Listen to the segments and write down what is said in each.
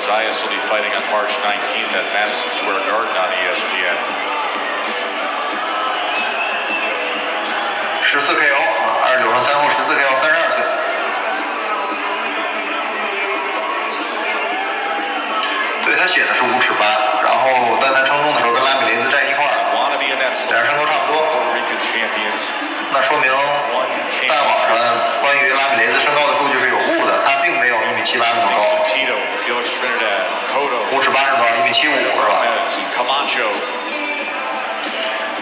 Zayas will be fighting on March 19th at Madison Square Garden on ESPN. 14 KO 29胜3负14 KO 32岁。对，他写的是5尺8，然后但他称重的时候跟拉米雷兹站一块儿，俩人身高差不多。那说明弹网上关于拉米雷兹身高的数据是有误的，他并没有1.78米那么高。5尺8是多少？1.75米是吧？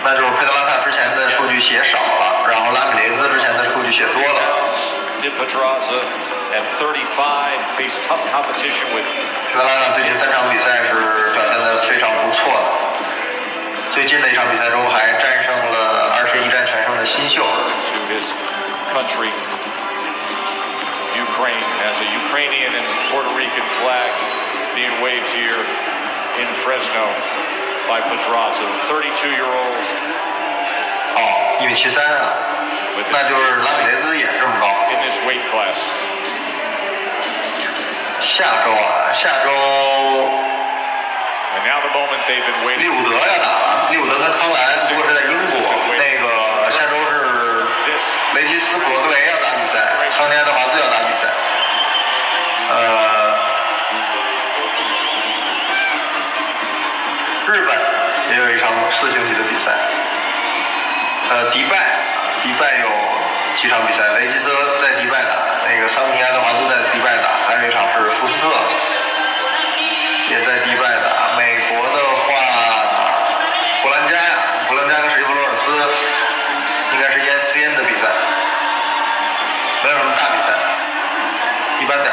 那就是佩德拉萨之前的数据写少了，然后拉米雷兹之前的数据写多了。Pedraza at 35 faced tough competition with. 佩德拉萨最近3场比赛是表现得非常不错的，最近的一场比赛中还战胜了21战全胜的新秀。To his country, Ukraine, as a Ukrainian and Puerto Rican flag being waved here in Fresno by Pedraza, 32-year-old. 1.73米啊，那就是拉米雷兹也这么高。In this weight class. 下周 And now the moment they've been waiting. 利伍德要打了，利伍德跟康兰，不过是在英国。那个下周是雷吉斯·伯格雷要打比赛，桑尼·爱德华兹要打比赛。日本也有一场4星级的比赛。迪拜有几场比赛，雷吉斯在迪拜打，那个桑尼·爱德华兹在迪拜打，还有一场是福斯特也在迪拜打。美国的话，布兰加跟史蒂夫·罗尔斯应该是 ESPN 的比赛，没有什么大比赛，一般点。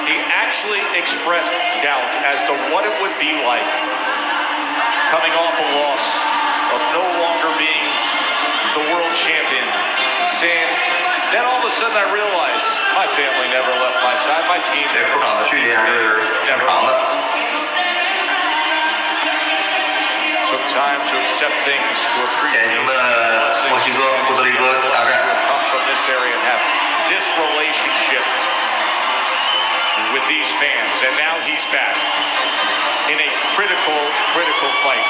He actually expressed doubt as to what it would be like coming off a loss of no longer being the world champion, saying, then all of a sudden I realized my family never left my side, my team 这出场的距离还是挺长的。Took time to accept things, to 典 appreciate 型的墨西哥波多黎各大战。 come from this area and have this relationship with these fans, and now he's back in a critical fight.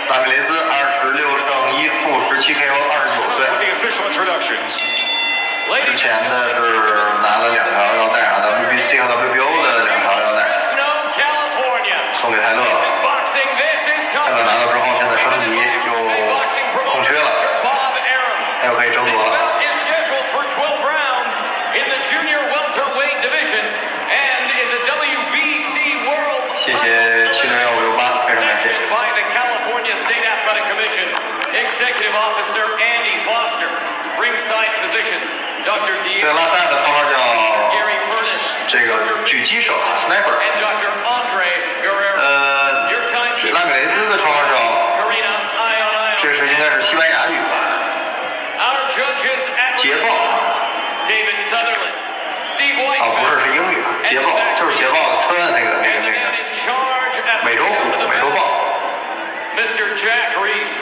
拉米雷兹26胜1负17 KO 29岁。 The official introductions. 之前呢是拿了2条腰带啊 ，WBC 和 WBO 的2条腰带，送给泰勒了。泰勒拿到之后，现在升级又空缺了，他又可以争夺了。谢谢761568，非常感谢。 Executive Officer Andy Foster, ringside physician Dr. 这个拉萨的绰号叫这个狙击手 sniper。 and Dr. Andre Guerrero. Your time 拉米雷兹的绰号叫， Karina Ion. 这是应该是西班牙语吧？ Our judges at 捷豹 David Sutherland, Steve White. 不是，是英语，捷豹就是捷豹车的那个 in charge at 美洲虎、美洲豹。 Mr. Jack Reese.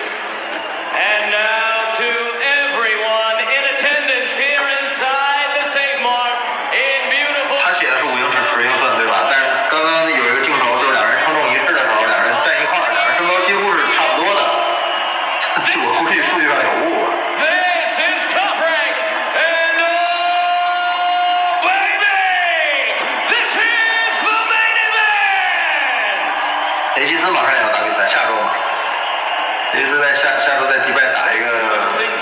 And now to everyone in attendance here inside the Safe Mark in beautiful. 他写的是5英尺10英寸，对吧？但是刚刚有一个镜头，就是2人称重一致的时候，2人站一块儿，2人身高几乎是差不多的。我估计数据上有误。 This is Top Rank, and oh baby, this is the main event. 雷吉斯马上也要打比赛，下周嘛。雷吉斯在下周在迪拜打一个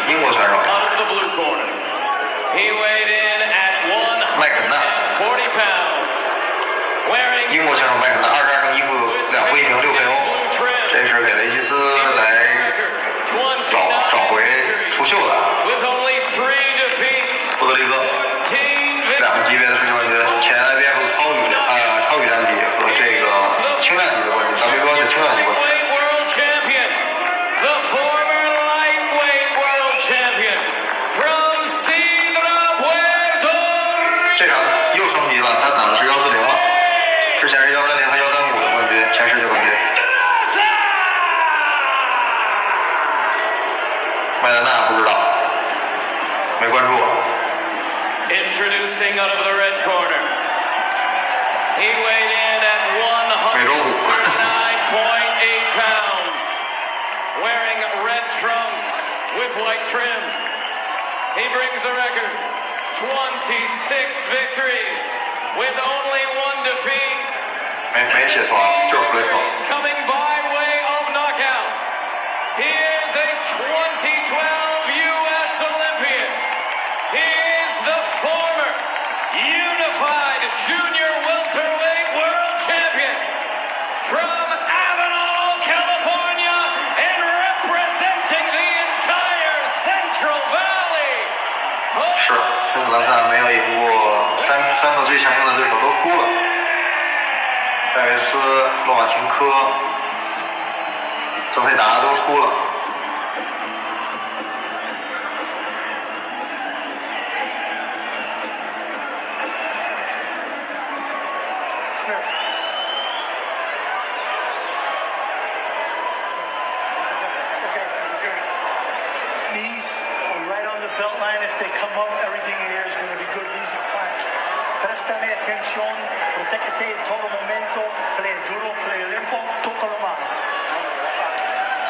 英国选手。 Out of the blue corner, he weighed in at 麦肯纳， 140 pounds, wearing 英国选手麦肯纳22胜1负2负1平6 KO， 这是给雷吉斯来找回出秀的。 with only 3 defeats. 波多黎各2个级别的世界冠军，前 IBF 超羽量级和这个轻量级的冠军 ，WBO 的轻量级冠军。 World champion, the former lightweight world champion, He brings a record 26 victories with only one defeat. 没写错啊，就是弗雷斯诺。 Coming by way of knockout. He is a 2012 U.S. Olympian. He is the former unified junior welterweight world champion from Avenal, California, and representing the entire Central Valley. 是，佩德拉萨没有赢过，三个最强硬的对手都输了。戴维斯、洛马廷科、泽佩达都输了。 These are right on the belt line. If they come up, everything in here is going to be good. These are fine. Préstame atención, protégete en todo momento, play duro, play limpo, toca la mano.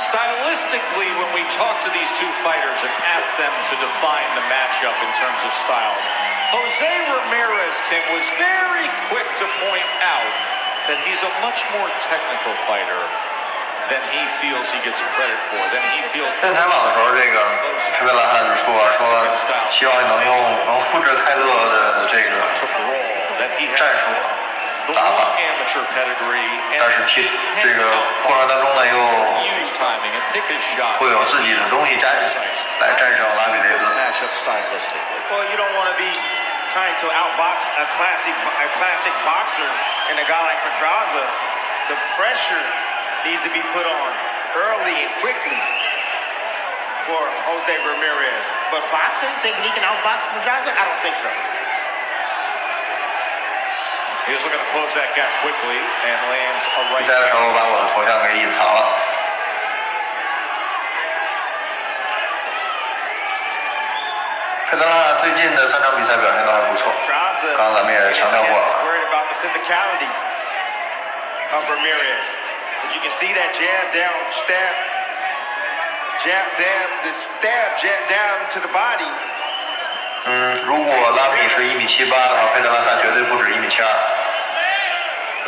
Stylistically, when we talk to these two fighters and ask them to define the matchup in terms of styles, Jose Ramirez, Tim, was very quick to point out that he's a much more technical fighter than he feels he gets credit for. Than he feels. 在采访的时候，这个佩德拉萨就说希望能复制泰勒的这个战术打法，但是这个过程当中呢，又会有自己的东西加进去，来战胜拉米雷兹。 Well, you don't want to be trying to outbox a classic boxer and a guy like Pedraza. The pressure needs to be put on early and quickly for Jose Ramirez. But boxing, thinking he can outbox Pedraza? I don't think so. He's looking to close that gap quickly and lands a 比 right. 赛的时候把我的头像给隐藏了。佩德拉萨最近的3场比赛表现都还不错， Pedraza 刚刚咱们也强调过了。 worried about the physicality of Ramirez. But you can see that jab down, stab, jab, the stab, jab down to the body. 如果拉米是1.78米的话，佩德拉萨绝对不止1.72米。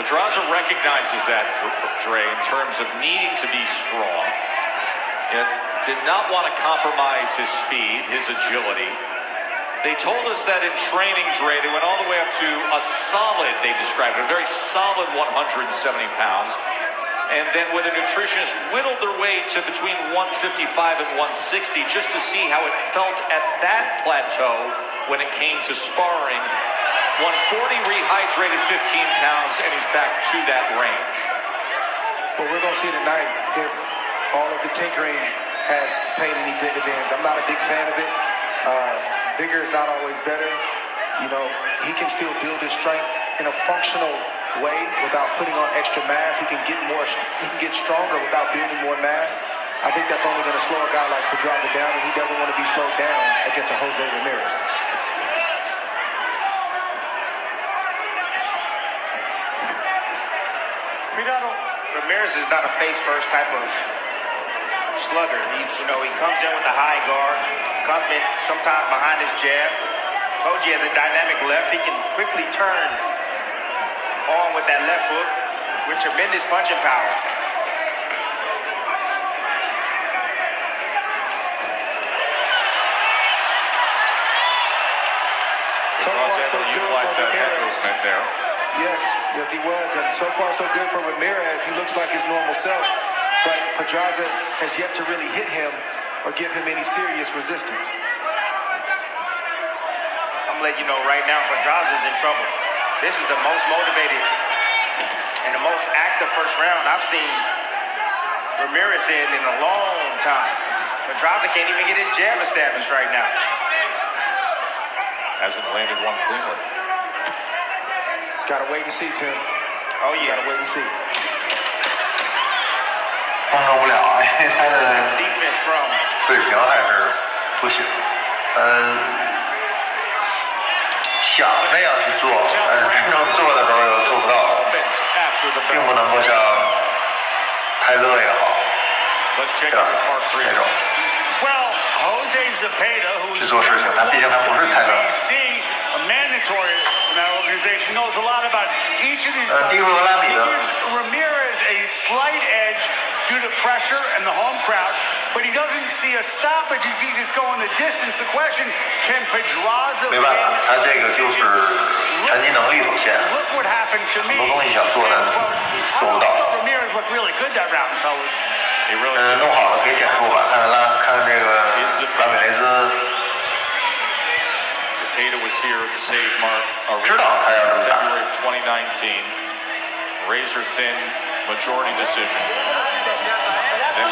Pedraza recognizes that, Dre, in terms of needing to be strong. It did not want to compromise his speed, his agility. They told us that in training, Dre, they went all the way up to a solid, they described it, a very solid 170 pounds. And then with a nutritionist, whittled their way to between 155 and 160 just to see how it felt at that plateau when it came to sparring. 140 rehydrated 15 pounds, and he's back to that range. Well, we're going to see tonight if all of the tinkering has paid any dividends. I'm not a big fan of it. Bigger is not always better. You know, he can still build his strength in a functional way without putting on extra mass. He can get stronger without building more mass. I think that's only going to slow a guy like Pedraza down, and he doesn't want to be slowed down against a Jose Ramirez. Ramirez is not a face-first type of slugger. He comes in with a high guard, comes in sometimes behind his jab. Told you, has a dynamic left. He can quickly turn on with that left hook with tremendous punching power. Pedraza able to utilize that head movement there. Yes, he was. And so far, so good for Ramirez. He looks like his normal self. But Pedraza has yet to really hit him or give him any serious resistance. I'm letting you know right now, Pedraza's in trouble. This is the most motivated and the most active first round I've seen Ramirez in a long time. Pedraza can't even get his jab established right now. Hasn't landed one cleanly. Gotta wait and see, Tim. Oh, yeah. Gotta wait and see. 控制不了，因为他的 Defense from 水平还是不行。想这样去做，但是真正做的时候又做不到， After the 并不 bell. 能够像泰勒也好， Let's check 这样 out the part 3. 那种 Well, Jose Zepeda, who 去做事情，他毕竟他不是泰勒。 see a mandatory in that organization, knows a lot about each of these. 第一回合拉米 He 的， gives Ramirez a slight edge due to pressure and the home crowd, but he doesn't see a stoppage. He sees this going the distance. The question, can Pedraza 没办法，他这个就是拳击能力有限， Look what happened to me. 很多东西想做的做不到。 Ramirez looked really good that round, fellas. He really 弄好了给点数吧，看这个拉米雷兹， Zepeda was here at the save mark 知道他要这么打。 February of 2019. Razor thin majority decision. Then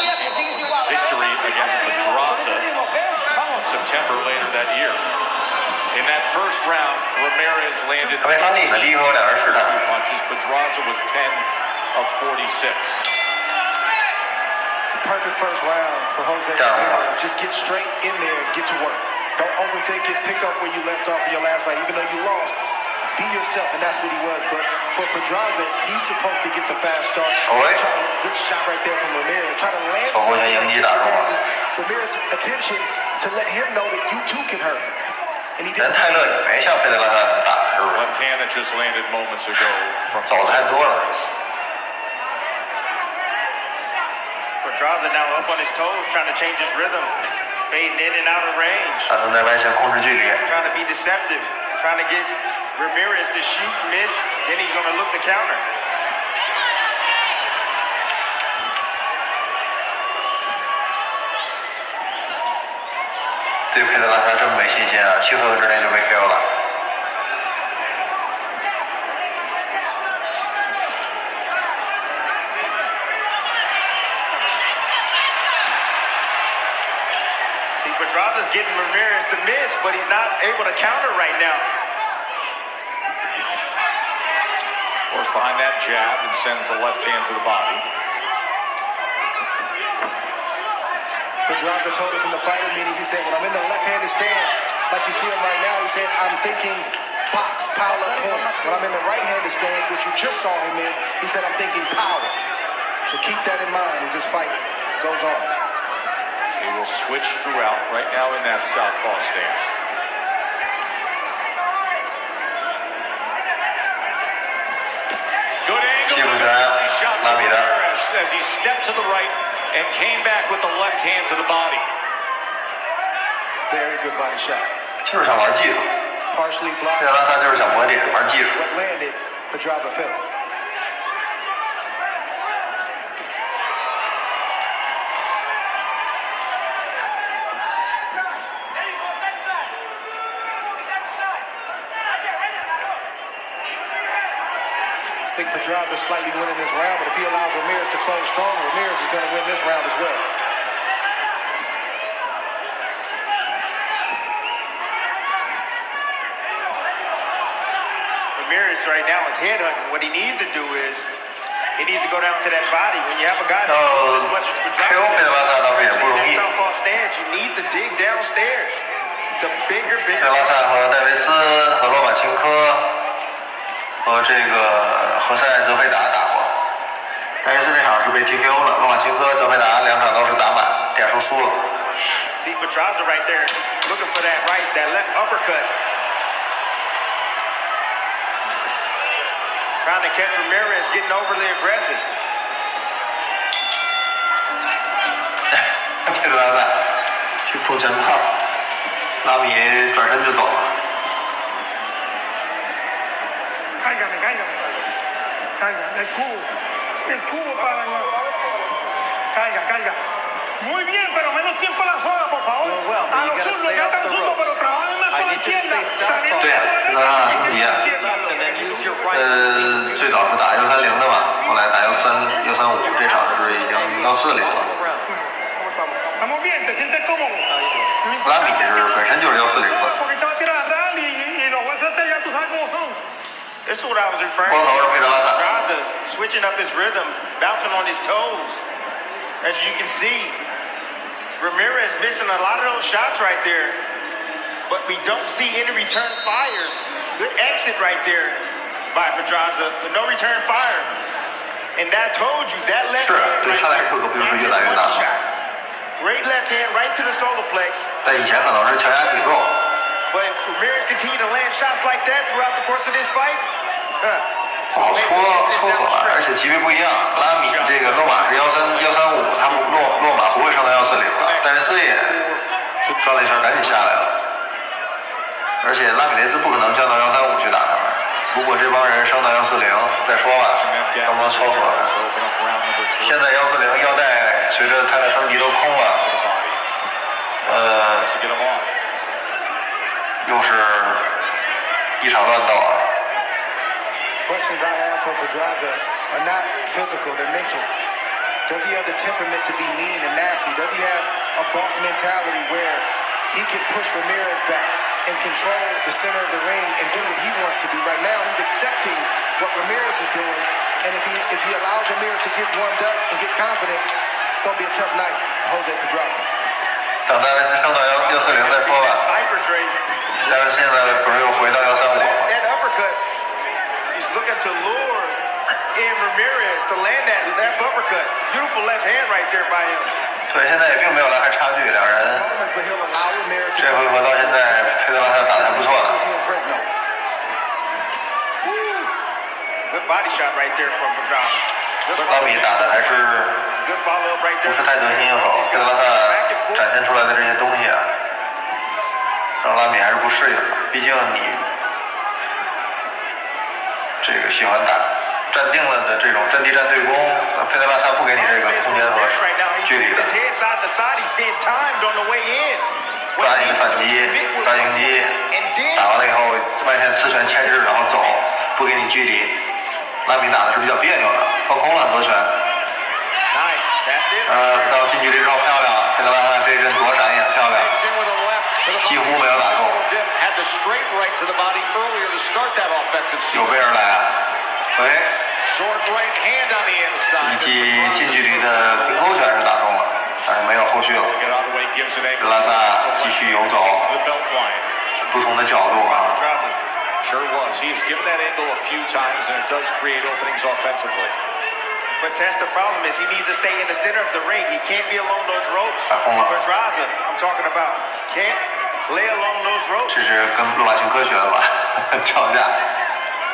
victory against Pedraza in September later that year. In that first round, Ramirez landed 还没发力呢，第一回合俩人试探。 two punches. Pedraza was 10 of 46. Perfect first round for Jose Ramirez. Just get straight in there and get to work. Don't overthink it. Pick up where you left off in your last fight. Even though you lost, be yourself, and that's what he was. But for Pedraza, he's supposed to get the fast start. Good shot right there from Ramirez. Try to land something that gets Ramirez's attention to let him know that you too can hurt him. And he 人 didn't. 泰勒也没像佩德拉萨那么大，是不是？ Left hand that just landed moments ago from 走的太多了。 Pedraza now up on his toes, trying to change his rhythm, fading in and out of range, 他正在完全控制距离。 trying to be deceptive, trying to get Ramirez to shoot, miss, then he's going to look to counter. 对佩德拉萨这么没信心啊，7回合之内就被 KO 了。 See, Pedraza's getting Ramirez to miss, but he's not able to counter right now. Of course, behind that jab and sends the left hand to the body. Pedraza told us in the fighter meeting, he said, when I'm in the left-handed stance, like you see him right now, he said, I'm thinking box, pile up points. When I'm in the right-handed stance, which you just saw him in, he said, I'm thinking power. So keep that in mind as this fight goes on. He will switch throughout right now in that southpaw stance. Good angle. 欺负拳， Shot 拉米的。 Ramirez as he stepped to the right and came back with the left hand to the body. Very good body shot. 就是想玩技术， Partially 佩 blocked. 德拉萨就是想磨点玩技术。 What landed, Pedraza fell. I think Pedraza's slightly winning this round, but if he allows Ramirez to close strong, Ramirez is going to win this round as well. Ramirez right now is headhunting. What he needs to do is he needs to go down to that body. When you have a guy that moves as much as KO 佩德拉萨倒是也不容 that 易。 southpaw stance, you need to dig downstairs. It's a bigger, 佩 bigger. 德拉萨和戴维斯和罗马钦科和这个何塞泽菲达打过。戴维斯那场是被 TKO 了，罗马钦科、泽菲达两场都是打满，点数输了。 See Pedraza right there, looking for that right, that left uppercut. Trying to catch Ramirez getting overly aggressive. 佩德拉萨去碰拳套，拉米转身就走了。 Caiga, el cubo para allá. Caiga. Muy bien, pero menos tiempo en la zona, por favor. Well, A you los gotta zurdos, stay ya off están the zurdos, ropes. pero trabajen más I con la need you to izquierda. stay southpaw. 对呀，那升级啊。 And then use your right. 最早是打130的嘛，后来打135，这场是已经140了。 Estamos bien, te sientes cómodo. 拉米是本身就是140的。 Porque te va a tirar atrás y los jueces ya tú sabes cómo son. This is what I was referring 光 to. 头是佩德拉萨。 Pedraza switching up his rhythm, bouncing on his toes. As you can see, Ramirez missing a lot of those shots right there. But we don't see any return fire. Good exit right there by Pedraza, but no return fire. And that told you, that left 是 hand 对 right 他来说 there, 可不就是 that's 越 his 来越 money 大吗？ shot. Great left hand right to the solar plex. 但以前可能是强压体重。 But if Ramirez continue to land shots like that throughout the course of this fight, 不好撮合，而且级别不一样。拉米这个落马是135，他们落马不会升到140的。戴维斯也转了一圈，赶紧下来了。而且拉米雷兹不可能降到135去打他们。如果这帮人升到140再说吧，能不能凑合？现在140腰带随着他的升级都空了，又是一场乱斗啊。 Questions I have for Pedraza are not physical, they're mental. Does he have the temperament to be mean and nasty? Does he have a boss mentality where he can push Ramirez back and control the center of the ring and do what he wants to do? Right now, he's accepting what Ramirez is doing, and if he allows Ramirez to get warmed up and get confident, it's going to be a tough night for Jose Pedraza. 等戴维斯升到140再说吧。戴维斯现在不是又回到135了吗？ That uppercut, he's looking to lure in Ramirez to land that left uppercut. Beautiful left hand right there by him. 对，现在也并没有拉开差距，两人 But he'll allow Ramirez to 这回合到现在，佩德拉萨打得还不错的。 Good body shot right there from Pedraza. 拉米打的还是 Good follow up right 不 there. 是太得心应手，佩德拉萨展现出来的这些东西啊，让拉米还是不适应。毕竟你这个喜欢打站定了的这种阵地战对攻，佩德拉萨不给你这个空间和距离的。 His head side to side, he's being timed on the way in. 抓你的反击，抓迎击，打完了以后外线刺拳牵制，然后走，不给你距离。拉米打的是比较别扭的，放空了很多拳。到近距离之后漂亮，佩德拉萨这一阵躲闪也漂亮，几乎没有打中。有备而来啊！喂，以及近距离的平勾拳是打中了，但是没有后续了。佩德拉萨继续游走，不同的角度啊。 Sure was. He has given that angle a few times, and it does create openings offensively. But that's the problem is he needs to stay in the center of the ring. He can't be along those ropes. Pedraza, I'm talking about can't lay along those ropes. 这是跟罗马逊科学的吧？跳架，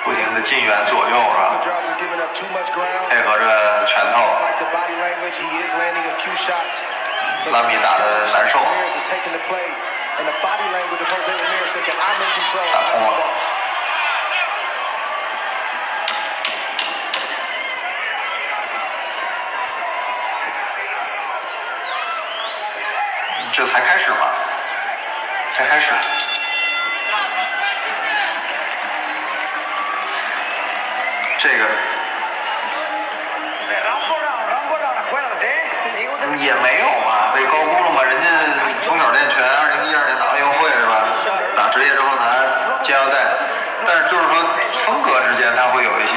不停的近远左右是吧？ Pedraza's giving up too much ground. 配合着拳头， Like the body language, he is landing a few shots. 拉米打的难受。 Ramirez is taking the play, and the body language of Jose Ramirez says that I'm in control. 打通了。 这才开始嘛，才开始。这个也没有吧，被高估了嘛。人家从小练拳，2012年打奥运会是吧？打职业之后拿金腰带，但是就是说风格之间他会有一些，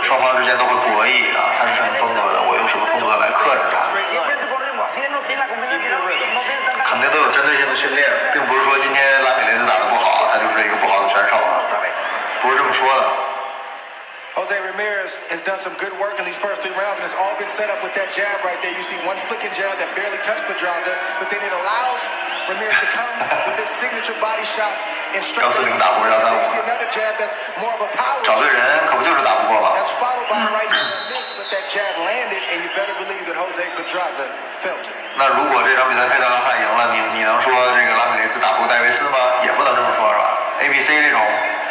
双方之间都会博弈啊。他是什么风格的，我用什么风格来克制他。 肯定都有针对性的训练，并不是说今天拉米雷兹打得不好，他就是一个不好的选手了，不是这么说的。 Jose Ramirez has done some good work in these first 3 rounds, and it's all been set up with that jab right there. You see one flicking jab that barely touched Pedraza, but then it allows Ramirez to come with his signature body shots and straight. 140打不过135。 You see another jab that's more of a power. 找对人，可不就是打不过吗？ That's followed by a right hand that missed, but that jab landed, and you better believe that Jose Pedraza felt it. 那如果这场比赛佩德拉萨赢了，你能说这个拉米雷兹打不过戴维斯吗？也不能这么说，是吧 ？ABC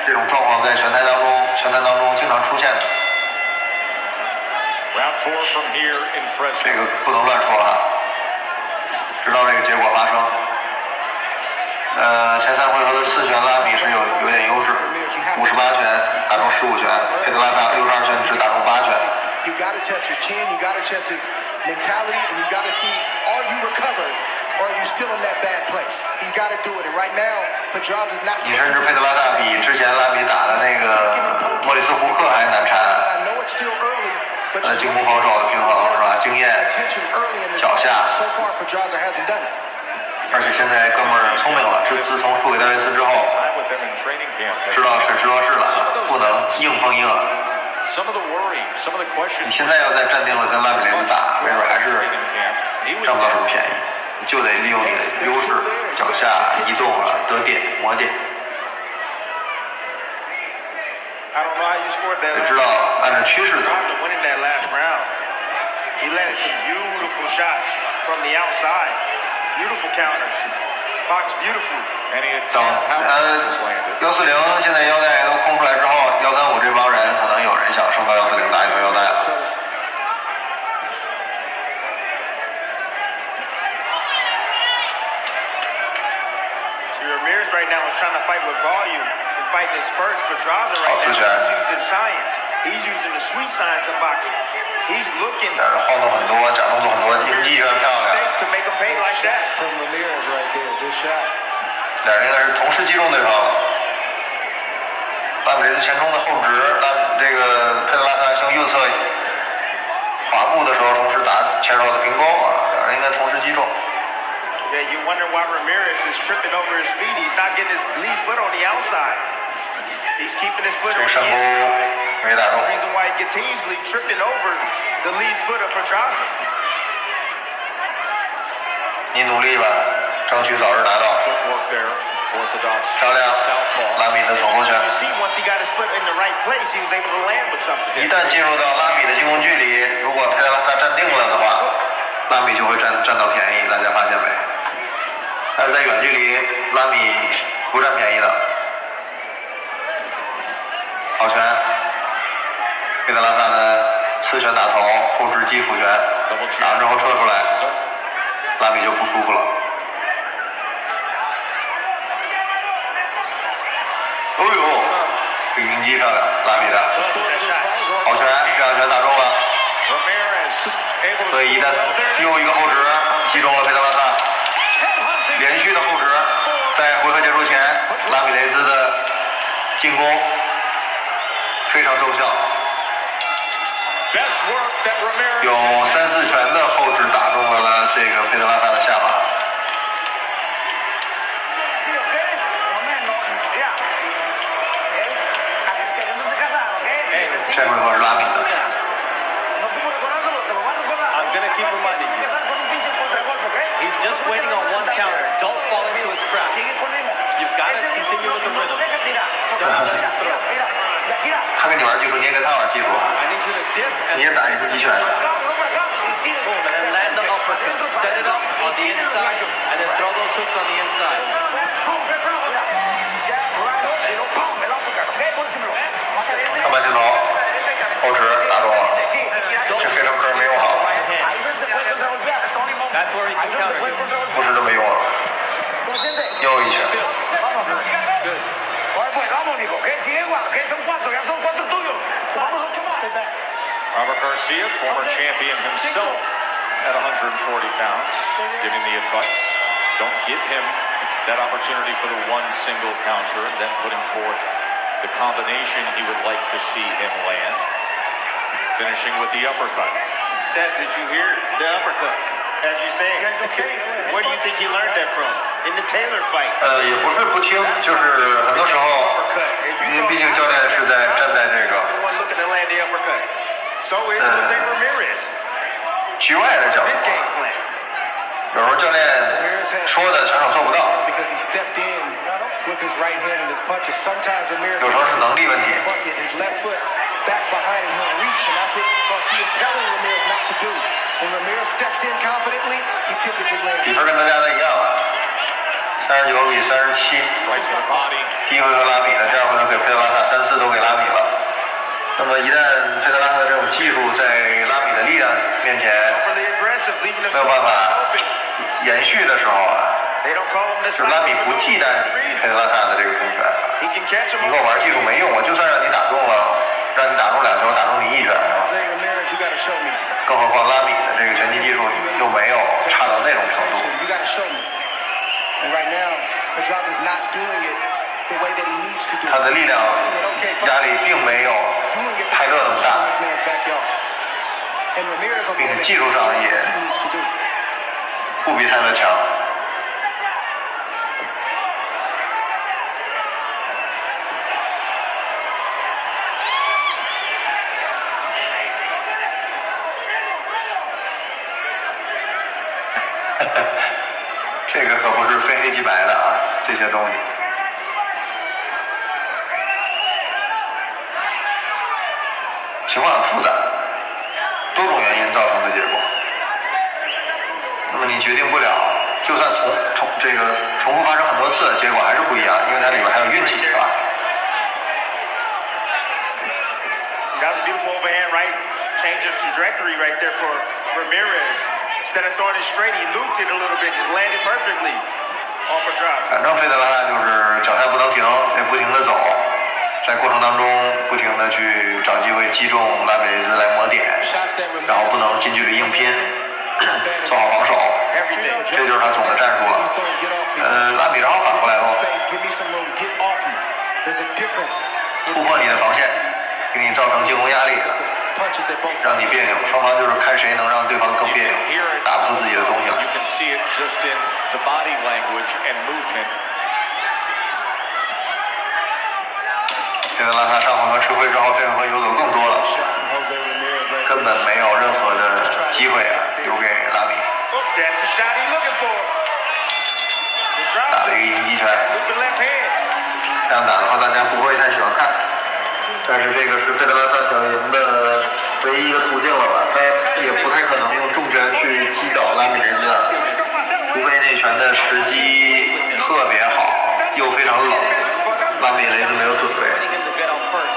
这种状况在拳坛当中经常出现的。Round 4 from here in Fresno. 这个不能乱说啊，直到这个结果发生。前3回合的刺拳拉米是有点优势，58拳打中15拳，佩德拉萨62拳只打中8拳。 You got to test his chin, you got to test his mentality, and you got to see, are you recovered, or are you still in that bad place? You got to do it. And right now, Pedraza's not. 你甚至佩德拉萨比之前拉米打的那个莫里斯胡克还难缠。 I know it's still early, but 进攻防守的平衡是吧？经验， attention early in the 脚下。 So far, Pedraza hasn't done it. 而且现在哥们儿聪明了，自从输给戴维斯之后，知道水知道事了，不能硬碰硬了。 Some of the worry, some of the questions. 你现在要再站定了跟拉米雷兹打，没准还是占不到什么便就得利用你的优势，脚下移动啊，得点磨点。 I don't know how you scored that. 得知道按照趋势走。 Pedraza winning that last round. He landed some beautiful shots from the outside. Beautiful counters. Boxed beautifully. And he had 等 10 pounds landed. 140现在腰带都空出来之后，135这帮人可能有人想升到140打一条腰带了。 Ramirez right now is trying to fight with volume and fight in spurts. Pedraza right now is using science. He's using the sweet science of boxing. He's looking 但是晃动很多，假动作很多，迎击非常漂亮。 to make him pay like that. From Ramirez right there, good shot. 两人应该是同时击中对方。拉米雷斯前冲的后直，这个佩德拉萨向右侧滑步的时候，同时打前手的平勾啊，两人应该同时击中。 Yeah, you wonder why Ramirez is tripping over his feet. He's not getting his lead foot on the outside. He's keeping his foot 这 on 个 the 上勾 inside. 没打 That's 中 the。reason why he continuously tripping over the lead foot of Pedraza. 你努力吧，争取早日拿到。 Footwork there. Orthodox 漂亮， southpaw. 拉米的总勾拳。 You see, once he got his foot in the right place, he was able to land with something. 一旦进入到拉米的进攻距离，如果佩德拉萨站定了的话，拉米就会占到便宜。大家发现没？但是在远距离，拉米不占便宜的。好拳，佩德拉萨的刺拳打头，后直击辅拳，打完之后撤出来，拉米就不舒服了。哦呦，这个迎击漂亮，拉米的好拳，这两拳打中了。 Ramirez able 所 to 以一旦又一个后直击中了佩德拉萨，连续的后直，在回合结束前，拉米雷斯的进攻非常奏效， best work that Ramirez 有3、4拳的后直打中了这个佩德拉萨的下巴。这回合是拉米的。 I'm going to keep reminding you. He's just waiting on one counter. Don't fall into his trap. You've got to continue with the rhythm. Don't let him throw. 他跟你玩技术，你也跟他玩技术， I need you to dip 你 and 也打一个击拳。 boom, and then land the uppercut. Set it up on the inside and then throw those hooks on the inside. 上半镜头，后直打中了，这飞成坑没用好， That's where he can counter you. 不是这么用了。又一拳， Robert Garcia, former champion himself at 140 pounds, giving the advice. Don't give him that opportunity for the one single counter and then putting forth the combination he would like to see him land. Finishing with the uppercut. Tess, did you hear the uppercut? As you say, where do you think he learned that from? In the Taylor fight. 也不是不听，就是很多时候， Uppercut. And you 因为 know 毕竟教练是站在这个 the one looking to land the uppercut. So is Jose Ramirez. 局外的角度 His，game plan. 有时候教练说的选手做不到， Because he stepped in with his right hand and his punches. Sometimes Ramirez 有时候是能力问题。 bucket his left foot back behind and he'll reach, and that's what Garcia is telling Ramirez not to do. When Ramirez steps in confidently, he typically lands. 比分跟大家的一样，39比37。 Right to the body. 第一回合拉米的，第二回合给佩德拉萨3-4都给拉米了。那么一旦佩德拉萨的这种技术在拉米的力量面前 Overly aggressive, leaving 没有办 himself 法 open. 延续的时候啊， They don't call him this 就是拉米不忌惮你佩德拉萨的这个冲拳， He can catch him. 你跟我玩技术没用，我就算让你打中了，让你打中2球，打中你1拳， Jose Ramirez, you got to show me. 更何况拉米的这个拳击技术又没有差到那种程度。 You got to show me. And right now, Pedraza's not doing it the way that he needs to do 他的 it. 力量 Okay, 压力并没有 doing it 泰勒那么大， in this man's backyard. And Ramirez on the 并且 other 技术上 hand, 也 he needs to do. 不比泰勒强。这个可不是非黑即白的啊，这些东西。情况很复杂，多种原因造成的结果。那么你决定不了，就算重复发生很多次，结果还是不一样，因为它里边还有运气，是吧？ That was a beautiful overhand right. Change of trajectory right there for Ramirez. Instead of throwing it straight, he looped it a little bit and landed perfectly on Pedraza. 反正费德拉萨就是脚下不能停，得不停的走，在过程当中不停的去找机会击中拉米雷兹来磨点，然后不能近距离硬拼，做好防守，这就是他总的战术了。拉米正好反过来喽，突破你的防线，给你造成进攻压力，让你别扭。双方就是看谁能让对方更别扭，打不出自己的东西了。 You can see it just in the body language and movement. 费德拉萨上回合吃亏之后，这回合游走更多了，根本没有任何的机会啊，留给拉米。 That's the shot he's looking for. 打了一个迎击拳， Looping left hand. 这样打的话大家不会太喜欢看，但是这个是费德拉萨想赢的唯一一个途径了吧？他也不太可能用重拳去击倒拉米雷兹，除非那拳的时机特别好，又非常冷，拉米雷兹没有准备。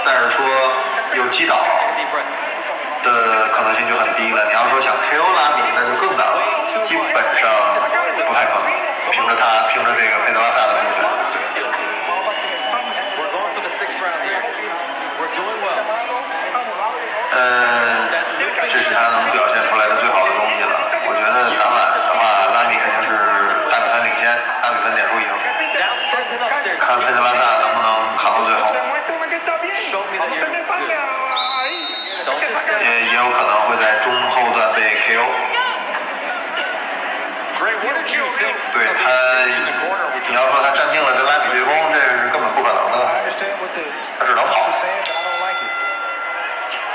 但是说有击倒的可能性就很低了。你要说想 KO 拉米，那就更难了，基本上不太可能。凭着这个费德拉萨的重拳。 这是他能表现出来的最好的东西了。我觉得当晚的话，拉米肯定是大比分领先，大比分点数赢。看费德拉萨能不能扛到最后。也有可能会在中后段被 KO。对他，你要说他站定了跟拉米对攻，这是根本不可能的。他只能跑。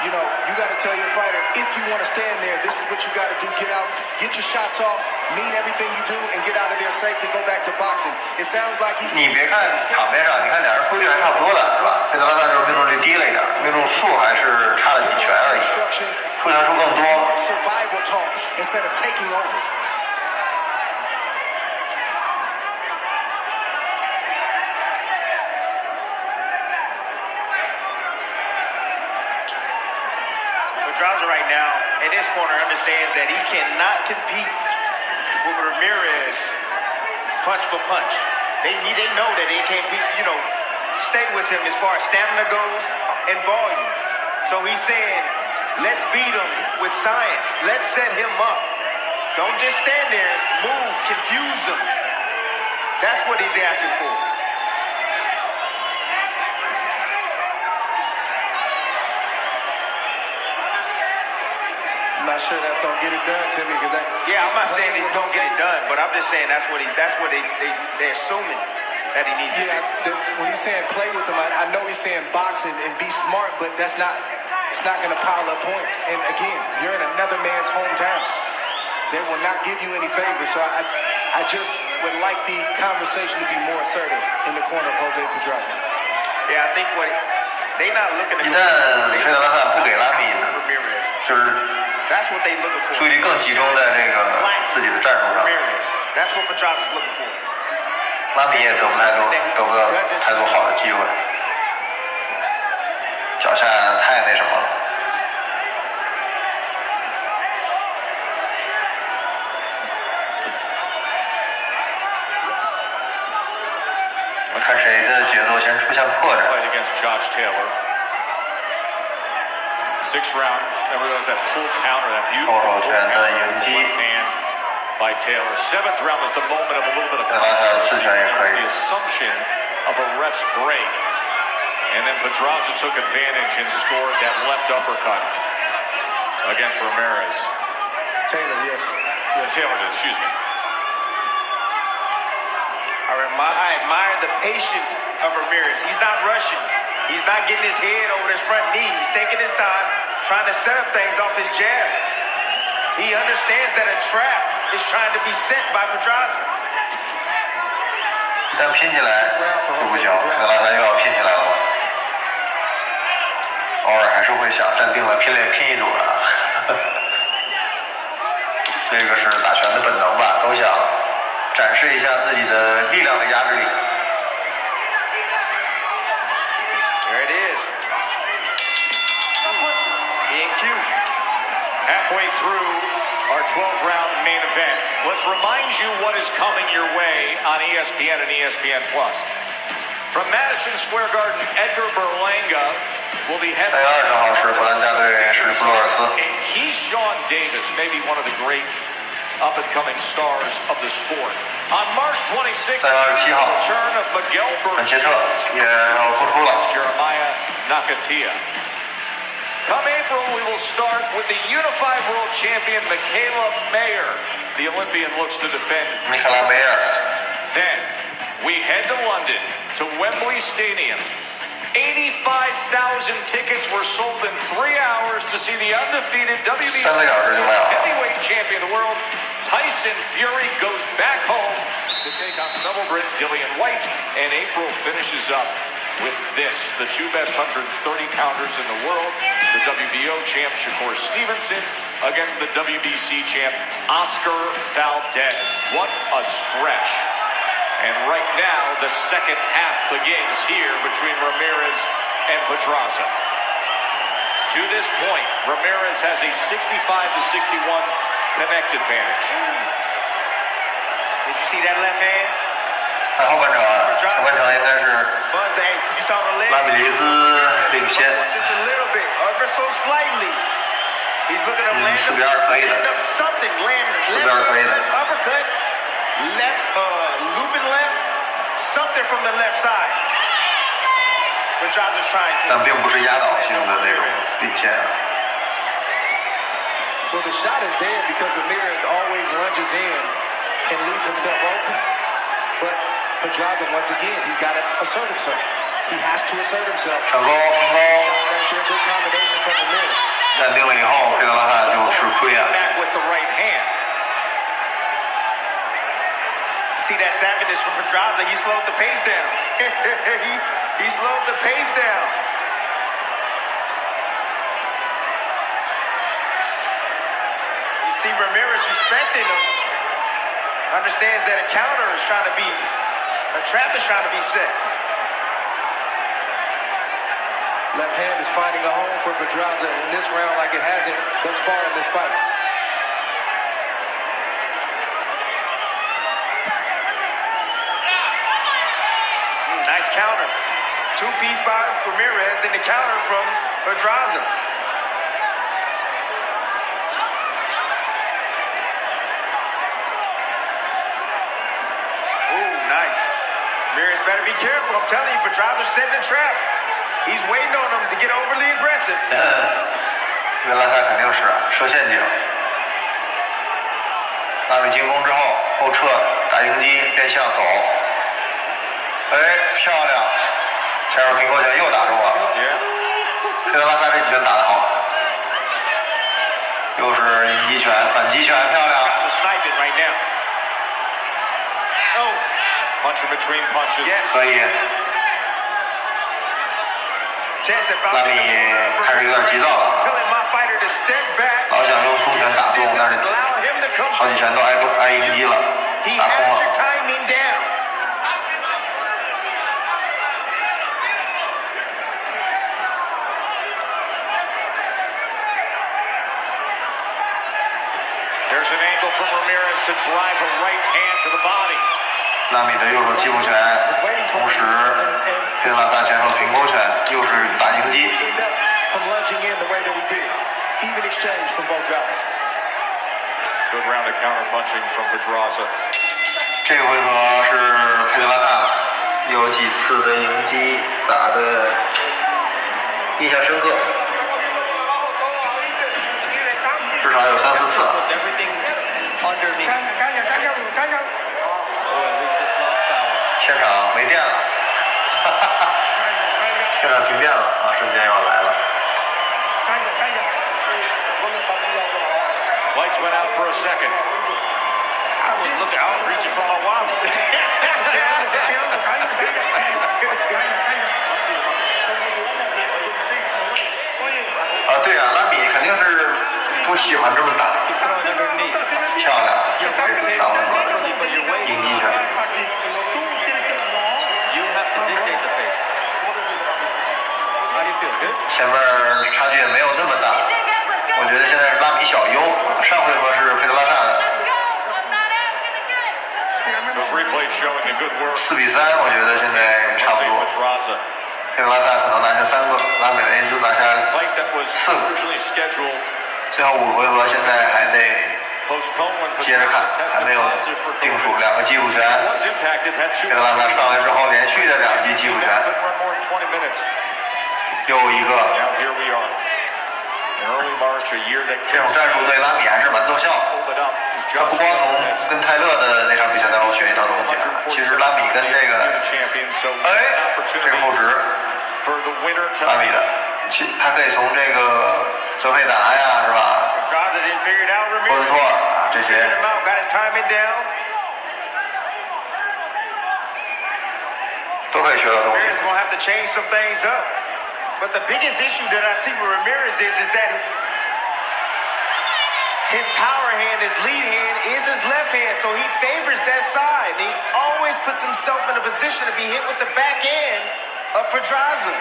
You know, you got to tell your fighter, if you want to stand there, this is what you got to do. Get out, get your shots off, mean everything you do, and get out of there safely. Go back to boxing. It sounds like he's. 你别看场面上，你看俩人出力还差不多的，是吧？费德拉萨就是命中率低了一点，命中数还是差了几拳而已，出拳数更多。Survival talk instead of taking over. Pedraza right now in his corner understands that he cannot compete with Ramirez punch for punch. They know that they can't be, stay with him as far as stamina goes and volume. So he's saying, let's beat him with science. Let's set him up. Don't just stand there, move, confuse him. That's what he's asking for. I'm not sure that's gonna get it done, Timmy, because that. Yeah, I'm not saying he's gonna get it done, but I'm just saying that's what they're assuming that he needs to do. When he's saying play with them, I know he's saying box and be smart, but it's not gonna pile up points. And again, you're in another man's hometown. They will not give you any favors. So I just would like the conversation to be more assertive in the corner of Jose Pedraza. Yeah, I think they're not looking to. 一旦费德拉萨不给拉米呢，就是。 That's what they looking for. 注意力更集中在这个自己的战术上。That's what Pedraza's looking for. 拉米也得不到太多好的机会，脚下太那什么了。我看谁的节奏先出现破绽。 Sixth round, remember there was that pull counter, that beautiful pull counter left hand by Taylor. Seventh round was the moment of a little bit of the assumption of a ref's break. And then Pedraza took advantage and scored that left uppercut against Ramirez. Taylor, yes. Taylor did, excuse me. I admire the patience of Ramirez. He's not rushing. He's not getting his head over his front knee. He's taking his time, trying to set up things off his jab. He understands that a trap is trying to be set by Pedraza. 一旦拼起来就不行，德拉萨又要拼起来了。偶尔还是会想站定了拼一组的，这个是打拳的本能吧，都想展示一下自己的力量的压制力。There it is. Being cute. Halfway through our 12-round main event, let's remind you what is coming your way on ESPN and ESPN+. From Madison Square Garden, Edgar Berlanga will be heading. 3月20号是弗兰加对史蒂夫罗尔斯。He's Sean Davis, maybe one of the great up-and-coming stars of the sport. On March 26th, 3月27号 the return of Miguel 本切 Bermudez 特也要复出了。 Jeremiah Nakatia. Come April, we will start with the unified world champion Michaela Mayer. The Olympian looks to defend. 米卡拉梅尔。 Then we head to London, to Wembley Stadium. 85,000 tickets were sold in 3 hours to see the undefeated WBC 3个小时就卖了。 heavyweight champion of the world, Tyson Fury, goes back home to take on double Brit Dillian White, and April finishes up with this, the two best 130-pounders in the world, the WBO champ Shakur Stevenson against the WBC champ Oscar Valdez. What a stretch. And right now, the second half begins here between Ramirez and Pedraza. To this point, Ramirez has a 65-61 connect advantage. Did you see that left hand? 看后半场啊，上半场应该是 Buzz, hey, you saw the leg? 拉米雷兹领先。 Just a little bit, ever so slightly. He's looking to land 4-2可以的。 up something. Land 4-2可以的。 left uppercut, left looping left, something from the left side. Pedraza's trying to. 但并不是压倒性的那种领先。 Well, the shot is there because Ramirez always lunges in and leaves himself open. But Pedraza, once again, he's got to assert himself. He has to assert himself. 上钩，上钩。 Right there, good combination from Ramirez. 站定了以后，佩德拉萨就吃亏啊。 Back with the right hand. See that savageness from Pedraza? He slowed the pace down. he slowed the pace down. You see Ramirez respecting him. Understands that a counter is trying to be, a trap is trying to be set. Left hand is finding a home for Pedraza in this round like it hasn't thus far in this fight. Nice counter. Two-piece by Ramirez, then the counter from Pedraza. Ooh, nice. Ramirez better be careful. I'm telling you, Pedraza's setting a trap. He's waiting on him to get overly aggressive. 佩德拉萨肯定是设陷阱。拉米进攻之后，后撤打迎击，变向走。哎，漂亮！前手平勾拳又打中了。佩德拉萨这几拳打得好。又是迎击拳、反击拳，漂亮。 The sniping right now. Oh, Punch in between punches. yes. 可以。 Tess, if 拉米开始有点急躁了， telling my fighter to step back. 老想用重拳打中，但是 Allow him to come 好几拳都挨迎击了， He 打空 has your 了。 timing down. There's an angle from Ramirez to drive a right hand to the body. 拉米的右手击负拳，同时佩德拉萨前手平勾拳，又是打迎击。 End up from lunging in the way that he did. Even exchange from both guys. Good round of counter punching from Pedraza. 这个回合是佩德拉萨有几次的迎击打的印象深刻，至少有3-4次。 With everything underneath. Oh, we just lost power. 现场没电了，现场停电了啊！瞬间要来了。 Lights went out for a second. I was reaching for my wallet. 对啊，拉米肯定是不喜欢这么打， Keep throwing underneath. 漂亮， Your 这 weight 是 takes 上位 properly, but your weight 应激拳。 you have to dictate the pace. How do you feel? Good? 前面差距也没有那么大，我觉得现在是拉米小优，上回合是佩德拉萨的 Those replays showing the good work. 4比3，我觉得现在差不 Jose 多。 Pedraza. 佩德拉萨可能拿下3个，拉美雷斯拿下 Fight that was 4个， originally scheduled 最后5回合现在还得 postponed when 接着看， Pedraza 还没 tested 有 positive for 定数 COVID. 2个击负拳。 Was impacted, had 2. 佩德拉萨上来之后连续的2记击负拳， Couldn't run more than 20 minutes. 又一个。 Now here we are. In early March, a year that 这种战术对拉米还是蛮奏效的。 opened up. 他不光从跟泰勒的那场比赛当中学一套东西，其实拉米跟这个，这个后直 for the winner 拉米 tonight. 的，他可以从这个泽佩达呀，是吧？ Pedraza didn't figure it out. 波斯 Ramirez 托尔啊这 figured 些， him out, got his timing down. 都可以学到东 Ramirez 西。 gonna have to change some things up. But the biggest issue that I see with Ramirez is that his power hand, his lead hand, is his left hand, so he favors that side. He always puts himself in a position to be hit with the back end of Pedraza.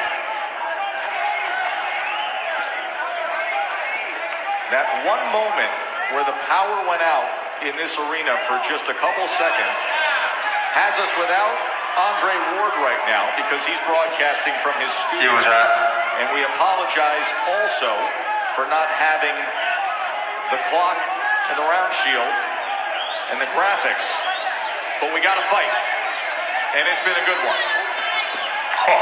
That one moment where the power went out in this arena for just a couple seconds has us without Andre Ward right now because he's broadcasting from his 击负 studio. 拳， And we apologize also for not having the clock and the round shield and the graphics. But we got to fight. And it's been a good one. 嚯，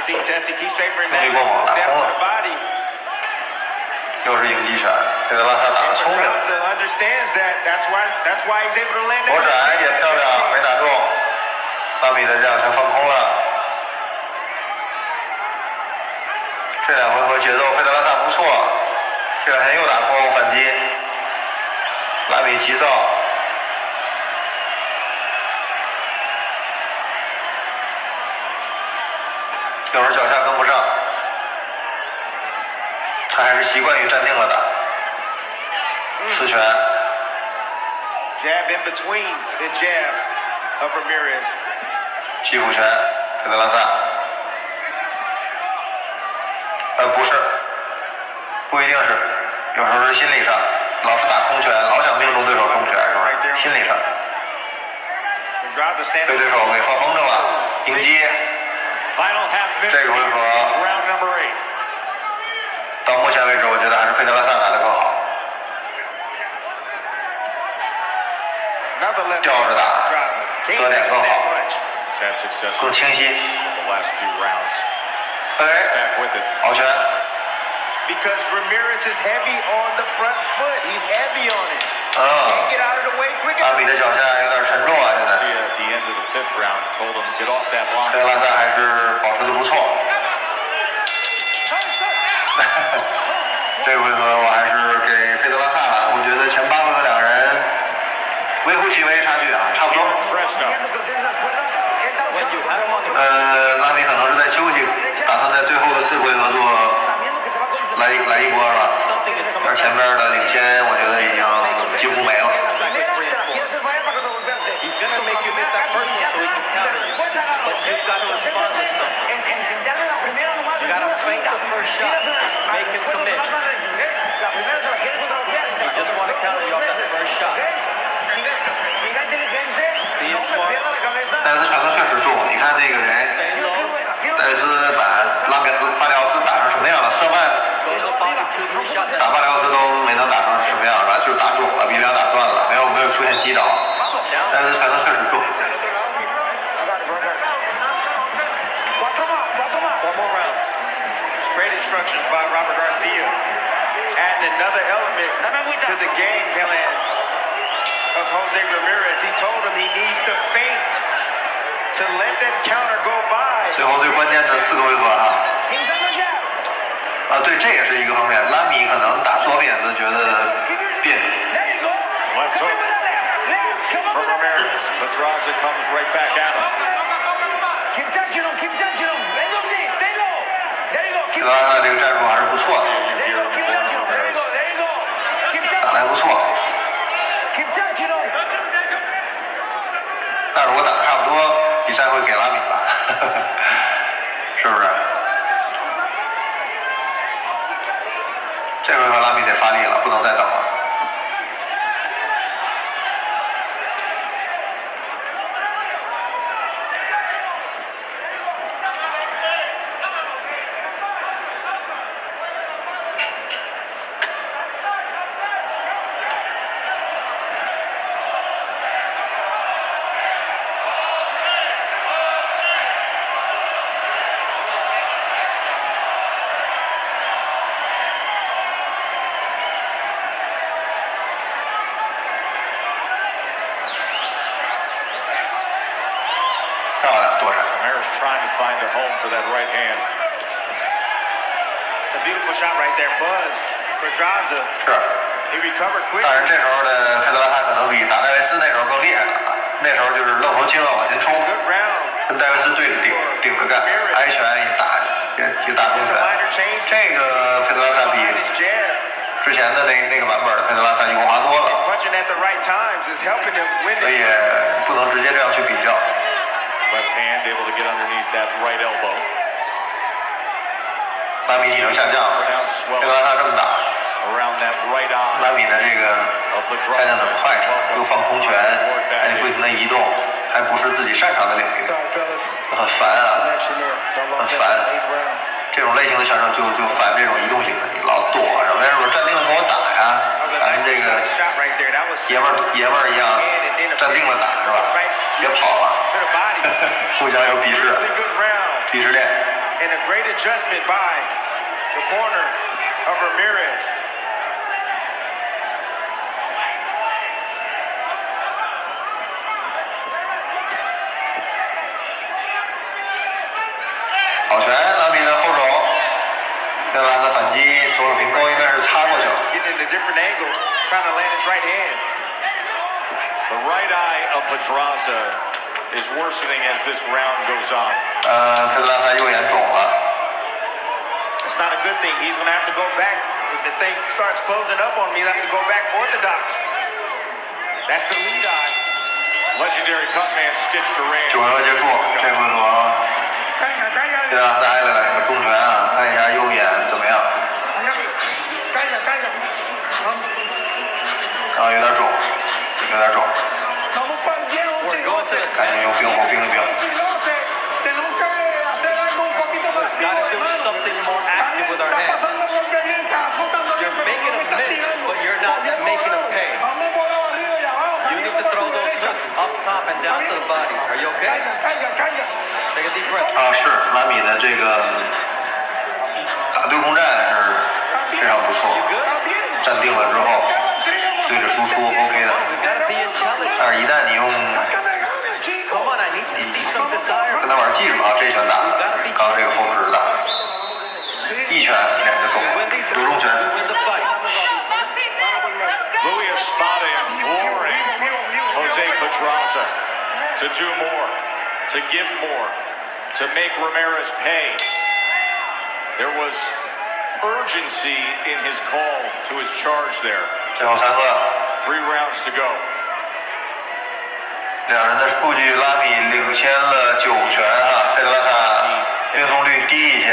See, Tessie keeps favoring that Only one more. down to the body. 又是应激拳，佩德拉萨打得聪明， Pedraza understands that. That's why he's able to land 左 that. 闪也漂亮，没打中，拉米的这两拳放空了。这2回合节奏佩德拉萨不错，这2拳又打空反击，拉米急躁。有时候脚下跟不上，他还是习惯于站定了打。4拳， Jab in between the jab of Ramirez. 击负拳，佩德拉萨。不是，不一定是，有时候是心理上，老是打空拳，老想命中对手重拳，是吧？心理上， Pedraza 被 standing. 对手给放风筝了，迎击。 Final half minute. 这个回合 Round number 8. 到目前为止，我觉得还是佩德拉萨打得更好， Another left 吊着打， Pedraza. 得点更好， He's had success 更 in 清晰。 the last few rounds. 哎， Back with it. 好拳， Because Ramirez is heavy on the front foot. He's heavy on it. 嗯， Get out of the way quick 拉 enough. 米的脚下有点沉重啊，现在。 See at the end of the 5th round, told him get off that 佩 line. 德拉萨还是保持的不错。这回合我还是给佩德拉萨了，我觉得前8回合2人微乎其微差距啊，差不多。 Fresno. When you have him on the 拉米可能是在休息，打算在最后的4回合做来一波是吧？ something is 而 coming 前面的领先，我觉得已经几乎没了。 back with 3 and 4. He's gonna make you miss that first one so he can counter you. But you've got to respond with something. You gotta feint the first shot. Make him commit. You just want to counter you off that first shot. Be smart. 戴斯拳头确实重，你看那个人， Stay low. 戴斯把巴里奥斯打成什么样了？瑟曼 Go to the body 2-3 shots. 打巴里奥斯都没能打成什么样是吧？就是打肿了，鼻梁打断了，没有出现击倒。戴斯拳头确实重。 4 more rounds. Great instructions by Robert Garcia. Adding another element to the game plan of Jose Ramirez. He told him he needs to feint to let that counter go by. 最后最关键的4个回合啊，对，这也是一个方面。拉米可能打左扁子觉得别扭， Left hook. from Ramirez. Pedraza comes right back at him. Keep touching him, keep touching him. Let go, stay low. There you go. 佩德拉萨这个战术还是不错的， There you go, keep touching him. There you go, there you go. Keep 打得还不错。 keep touching him. 但如果打得差不多，比赛会给拉米吧，是不是？这回合拉米得发力了，不能再等了。漂亮，躲闪。 Ramirez trying to find a home for that right hand. A beautiful shot right there, buzzed. Pedraza, 是， he recovered quick. 但是这时候的佩德拉萨可能比打戴维斯那时候更厉害了啊，那时候就是愣头青啊往前冲， Good round. 跟戴维斯对着顶着干，挨拳一打，一大中 It's a 拳。 minor change. 这个佩德拉萨比 Behind his jab. 之前的那个版本的佩德拉萨油滑多了， Punching at the right times is helping him win 所 it. 以不能直接这样去比较。 Left hand able to get underneath that right elbow. 拉米体能下降了， Pronounced 佩德拉 swelling 萨这么打， around that right eye 拉米的这个 of 开枪 Pedraza. 很快，又放空拳，还得不停的移动，还不是自己擅长的领域， Sorry, fellas. 很烦啊。 Connection there. Y'all lost that Fine. 8th round. 这种类型的选手就烦这种移动型的，你老躲着，为什么站定了跟我打呀？ That was a 咱们 nice 这个 shot right there. That was 爷们儿一样，站定了打是吧？别跑了， to the body. 互相有鄙视， Really good round. 鄙视链。 And a great adjustment by the corner of Ramirez. 好拳，拉米的后手，佩德拉萨反击，左手平勾应该是擦过去了。 Getting in a different angle, trying to land his right hand. The right eye of Pedraza is worsening as this round goes on. 佩德拉萨右眼肿了， It's not a good thing. He's going to have to go back. If the thing starts closing up on me, he'll have to go back orthodox. That's the lead eye. Legendary cutman stitched around. 9回合结束，这回合佩德拉萨挨了两个重拳啊，看一下右眼怎么样？啊，有点肿，有点肿， We're going to the 赶紧用冰壶冰一冰。 Got to do something more active with our hands. You're making them miss, but you're not making them pay. You need to throw those hooks up top and down to the body. Are you okay? Take a deep breath. 啊，是拉米的这个打对空战是非常不错， You good? 站定了之后对着输出 OK 的， You got to be intelligent. 但是一旦你用 Come on, I need to see some 跟 desire. 他玩技术啊，这拳打的，刚刚这个后直打，一拳脸就肿 We 了 win these，主动拳 rounds, we win the fight. Louis Espada imploring Jose Pedraza to do more, to give more, to make Ramirez pay. There was urgency in his call to his charge there. 最后3个， 3 rounds to go. 两人的数据，拉米领先了9拳啊，佩德拉萨命中率低一些。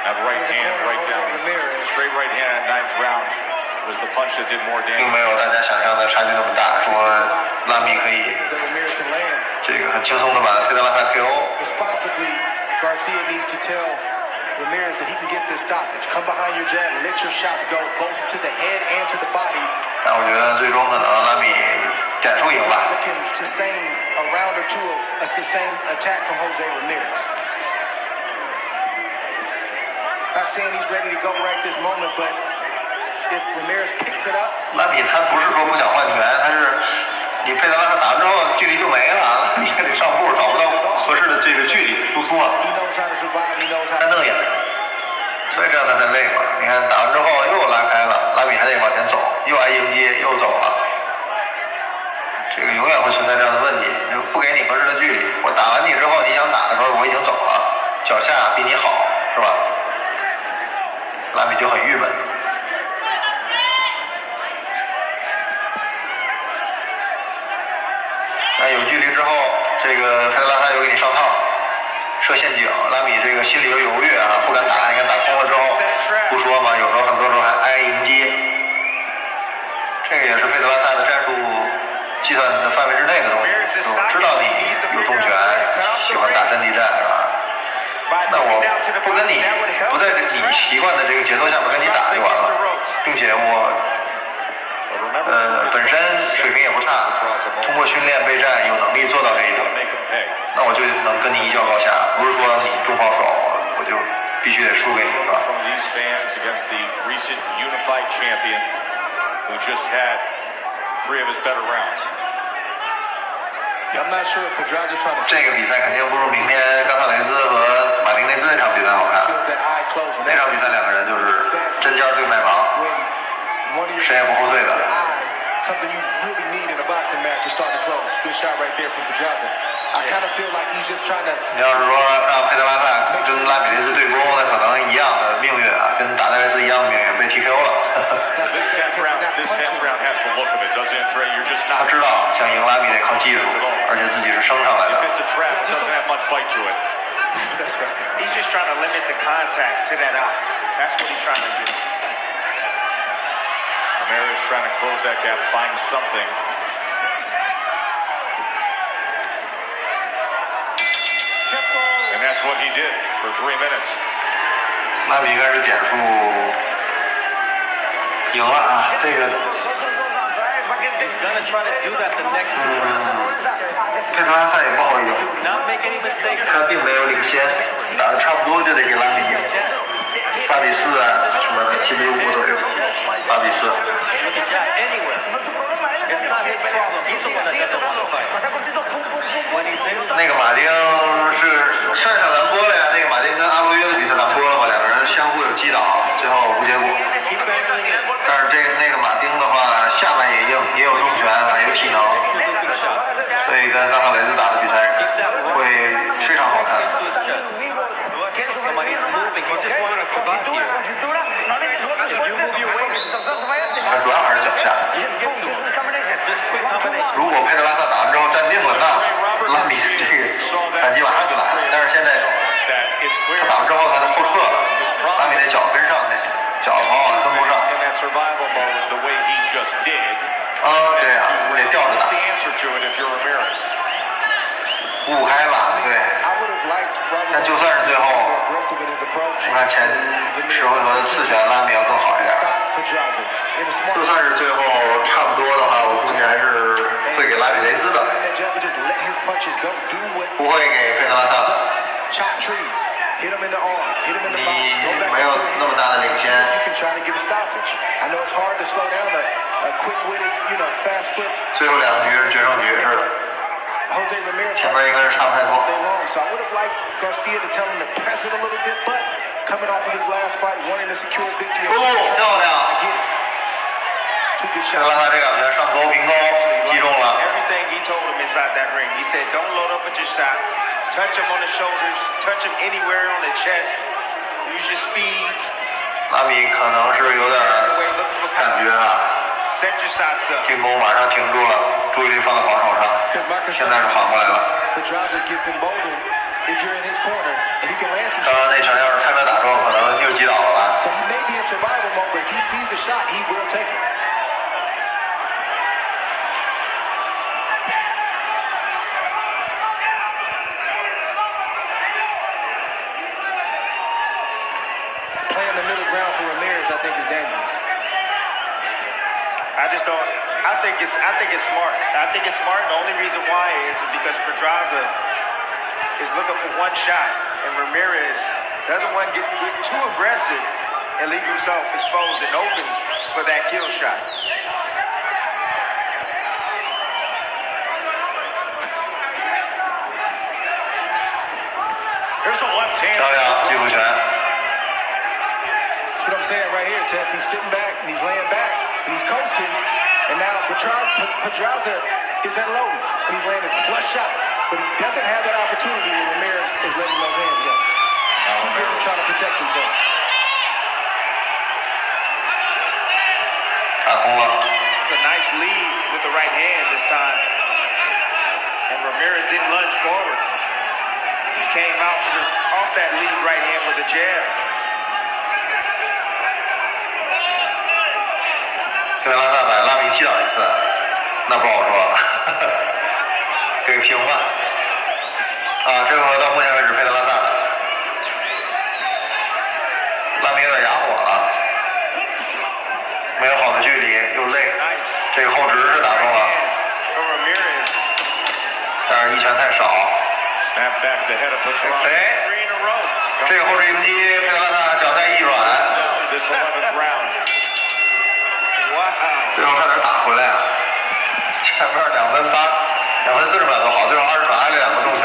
That right hand right down, straight right hand at 9th round was the punch that did more 并 damage. 没有大家想象的差距那么大，说拉米可以 That Ramirez can land. 这个很轻松的把佩德拉萨 KO。 Responsibly, Garcia needs to tell Ramirez that he can get this stoppage. Come behind your jab, let your shots go both to the head and to the body. 但我觉得最终可能拉米点数赢吧。 That can sustain a round or two of a sustained attack from Jose Ramirez. Not saying he's ready to go right this moment, but if Ramirez picks it up, 拉米他不是说不想换拳，他是你佩德拉萨打完之后距离就没了，你还得上步，找不到合适的这个距离输出啊， he knows how to survive, he knows how 干 to 瞪眼，所以这样他才累嘛。你看打完之后又拉开了，拉米还得往前走。又爱迎接又走了，这个永远会存在这样的问题，就不给你合适的距离。我打完你之后，你想打的时候我已经走了，脚下比你好，是吧？拉米就很郁闷。那有距离之后，这个佩德拉萨又给你上套，设陷阱，拉米这个心里又犹豫啊，不敢打，你看打空了之后，不说嘛，有时候很多时候还挨迎接，这个也是佩德拉萨的战术计算的范围之内的东西，就知道你有重拳，喜欢打阵地战，是吧？那我不跟你不在你习惯的这个节奏下面跟你打就完了，并且我本身水平也不差，通过训练备战有能力做到这一点，那我就能跟你一较高下，不是说你重炮手我就必须得输给你，是吧？ From these fans against the recent unified champion who just had 3 of his better rounds. I'm not sure if Pedraza trying to 这个比赛肯定不如明天冈萨雷斯和马丁内斯那场比赛好看。 feels that eye closing. 那场比赛两个人就是针尖对麦芒， When one of your 谁也不后退的。 eye, something you really need in a boxing match is starting to close. Good shot right there from Pedraza. I kind of feel like he's just trying to. 你要是说让佩德拉萨跟拉米雷斯对攻，那可能一样的命运啊，跟达内维斯一样的命运，被 TKO 了。 This 10th round has the look of it, doesn't it, Trey? You're just 他 not. 知道想赢拉米得靠技术，而且自己是升上来 If 的。 it's a trap, it doesn't have much bite to it. That's right. He's just trying to limit the contact to that eye. That's what he's trying to do. Ramirez trying to close that gap, find something. And that's what he did for 3 minutes. 拉米应该是点数赢了啊，这个 He's gonna try to do that the next 2 rounds. 佩德拉萨也不好赢， Do not make any mistakes. 他并没有领先，打的差不多就得给拉米赢，8比4啊，什么7比5都是8比4。 With the jab anywhere. It's not his problem. He's the one that doesn't want to fight. When he's in 那个马丁是上一场咱播了呀，那个马丁跟阿罗约的比赛咱播了嘛，两个人相互有击倒，最后无结果。 keep banging in. 但是那个马丁的话，下半也硬，也有重拳啊，有体能， Looping shots. 所以跟冈萨雷斯打的比赛会非常好看。 Into his chest. And when he's moving, he's just wanting to survive here. If you move your waist, 他主要还是脚下。 you can get to him. Just quick combination. 如果佩德拉萨打完之后站定了，那拉米这个反击马上就来了。但是现在 That it's clear 他打完之后他就后撤了，拉米的脚跟上才行，脚往往跟不上。 in that survival mode the way he just did. 对呀，得吊着 What's 打 the，answer to it if you're Ramirez? 五五开吧，对。 I would have liked 但 Ramirez 就算是最后， aggressive in his approach. 我看前10回合的次拳拉米要更好一点。 Stop Pedraza in a smart. 就算是最后差不多的话，我估计还是会给拉米雷兹的， That jab and just let his punches go. Do what 不会给佩德拉萨的。 chop trees. Hit him in the arm. Hit him in the 你 body. Go back 没有 into the 那么大的领先， You can try to get a stoppage. I know it's hard to slow down a quick-witted, fast foot. 最后2局是决胜局似的。 Jose Ramirez 前面应该是差不太多。 day long, so I would have liked Garcia to tell him to press it a little bit, but coming off of his last fight, wanting to secure a victory. 漂亮！ I get it. Two good 佩德拉 shots. 萨这2拳上勾平勾，击中了。 Everything he told him inside that ring. He said, don't load up with your shots. Touch him on the shoulders. Touch him anywhere on the chest. Use your speed. 拉米可能是有点 Way looking for 感 power. 觉啊， Set your shots up. 进攻马上停住了，注意力放在防守上，现在是反过来了。 Pedraza gets emboldened if you're in his corner, and he can land some 刚 shots. 刚那拳要是开门打中，可能又击倒了吧。 So he may be in survival mode, but if he sees a shot, he will take it. Playing the middle ground for Ramirez, I think, is dangerous. I just don't. I think it's smart. I think it's smart. The only reason why is because Pedraza is looking for one shot, and Ramirez doesn't want to get too aggressive and leave himself exposed and open for that kill shot. There's a left hand. 漂亮，击负拳。 That's what I'm saying right here, Tess. He's sitting back and he's laying back. and he's coasting, and now Pedraza is unloading, and he's landing flush shots, but he doesn't have that opportunity when Ramirez is letting those hands go. He's too busy trying to protect himself. 打空了。 It's a nice lead with the right hand this time. And Ramirez didn't lunge forward. Just came out off that lead right hand with a jab. 佩德拉萨把拉米击倒一次，那不好说，给平吧。啊，这回到目前为止，佩德拉萨，拉米有点哑火了，没有好的距离，又累，这个后直是打中了，但是一拳太少。 Snap back the head of Pedraza. 哎， 3 in a row. 这个后直迎击，佩德拉萨脚再一软， This 11th round. 最后差点打回来啊！前面2分40秒都好，最后20秒挨了2个重拳。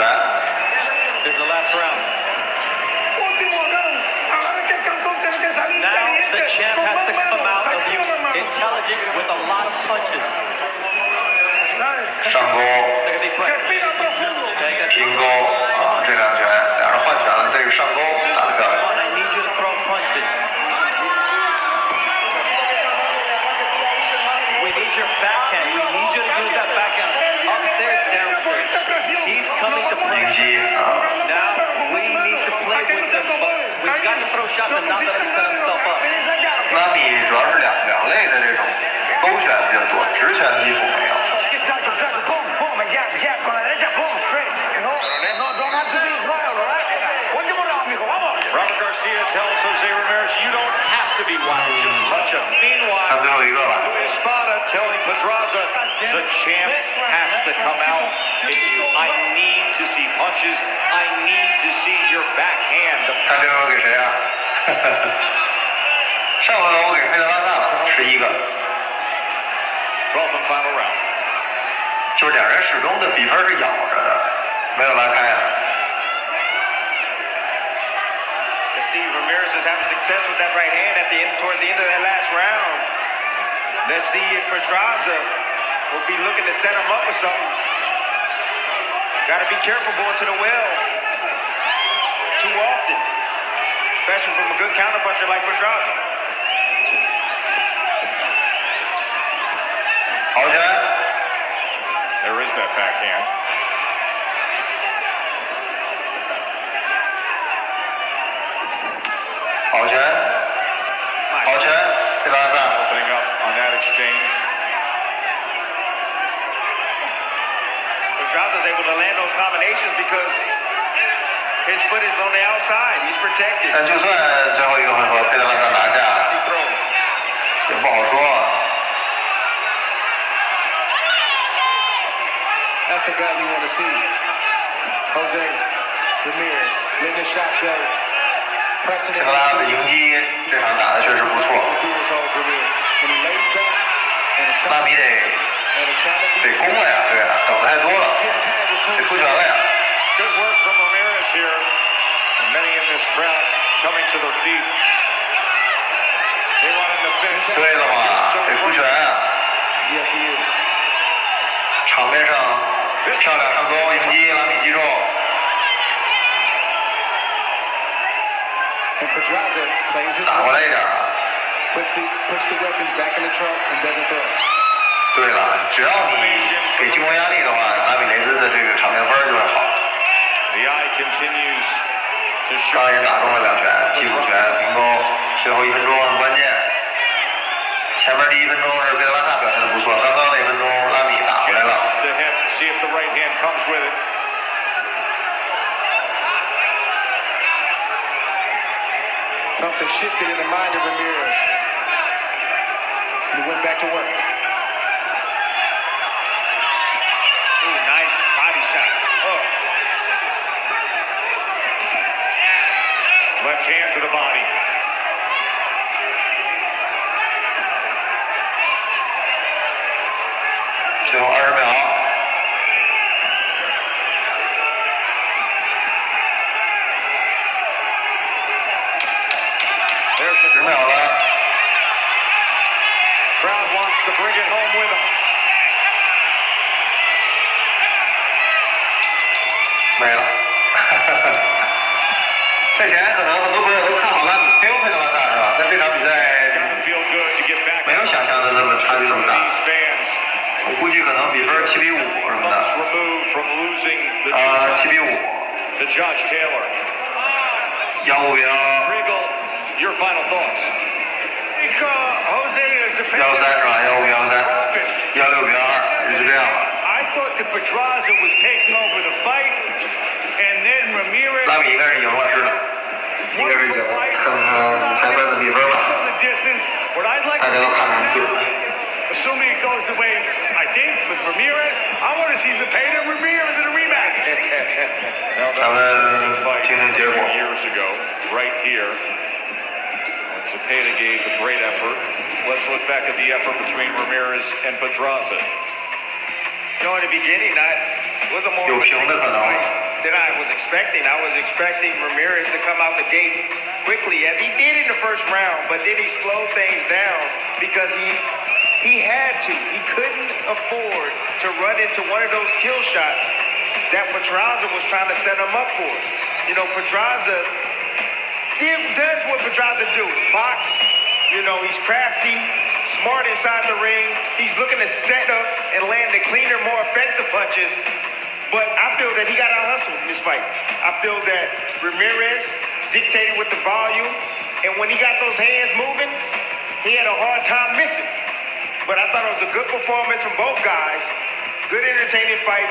There's the last round. Now the champ has to come out of you intelligent with a lot of punches. 上勾、 Look at these punches. 平勾啊，这2拳，俩人换拳了，这个上勾打得漂亮。 I need you to throw punches. We need your backhand. We need you to use that backhand. Upstairs, downstairs. He's coming to 迎 play. 击啊， Now we need to play with him, but we've got to throw shots and not let him set himself up. 拉米主要是两类的这种勾拳比较多，直拳几乎没有。 Boom, boom, and jab, jab, con la derecha, boom, straight. You know, don't have to be wild, all right? Último round, amigo, vamos. Robert Garcia tells Jose Ramirez, you don't have to be wild, just touch him. 看 Meanwhile, 最后一个吧。 Espada telling Pedraza, the champ has to come out. I need to see punches. I need to see your backhand. 看这回给谁啊？上回我给佩德拉萨了11个， 12th and final round. 就是两人始终的比分是咬着的，没有拉开啊。 You see, Ramirez is having success with that right hand towards the end of that last round. Let's see if Pedraza will be looking to set him up with something. Got to be careful going to the well too often, especially from a good counterpuncher like Pedraza. 好拳， There is that backhand. 好拳，好拳，佩德拉萨。 Opening up on that exchange. Pedraza's able to land those combinations because his foot is on the outside. He's protected. 但就算最后一个回合佩德拉萨拿下， He throws. 也不好说。 That's the guy we want to see. Jose Ramirez, letting the shots go, pressing 佩 it. 德拉萨的迎击这场打的确实不错， Do his whole career. When he lays back and it's 拉 trying 米 to 得攻了呀，对啊，等的太多了， get tagged with 得 close 出拳了呀。 Good work from Ramirez here. Many in this crowd coming to their feet. They want him to finish. 对了嘛，得出拳啊！ Yes, he is. 场面上漂亮上勾迎击，拉米击中。 And Pedraza plays his 打回来一点啊！ puts the weapons back in the trunk and doesn't throw. 对了，只要你给进攻压力的话，拉米雷兹的这个场面分就会好。 The eye continues to 刚 show. 刚也打中了2拳，击鼓拳平勾，最后1分钟很关键。前面第1分钟是佩德拉萨表现的不错，刚刚那1分钟拉米打回来了。 The hip, see if the right hand comes with it. Something shifted in the mind of Ramirez. He went back to work. Ooh, nice body shot. Oh. Left hand to the body. -20秒。 There's the 10秒了。 crowd to bring it home with him. 没了。赛前可能很多朋友都看好拉米佩德拉萨是吧？在这场比赛 Gotta feel good to get back 没有想象的那么差距这么大， these fans. 我估计可能比分7-5什么 Months 的， removed from losing the two 7-5， to Josh Taylor. 15比Regal, your final thoughts. Jose is the 13是吧？15比13，16比22，也就这样了。 I thought that Pedraza was taking over the fight, and then Ramirez. 拉米应该是赢了，是的，应该是赢了。看看裁判的比分吧， The distance. What I'd like 大 to 家 see 都看得很准。 assuming it goes the way I think with Ramirez, I want to see Zepeda and Ramirez in a rematch. Now, that咱 was a 们 fight 听听结果。 years ago, right here. When Zepeda gave a great effort. Let's look back at the effort between Ramirez and Pedraza. You know, in the beginning, it was a more 有平的可能。 than I was expecting. I was expecting Ramirez to come out the gate quickly, as he did in the first round, but then he slowed things down because he had to. He couldn't afford to run into one of those kill shots that Pedraza was trying to set him up for. You know, Pedraza does what Pedraza do. Box. You know, he's crafty, smart inside the ring. He's looking to set up and land the cleaner, more effective punches. But I feel that he got out-hustled in this fight. I feel that Ramirez dictated with the volume, and when he got those hands moving, he had a hard time missing. But I thought it was a good performance from both guys. Good entertaining fight.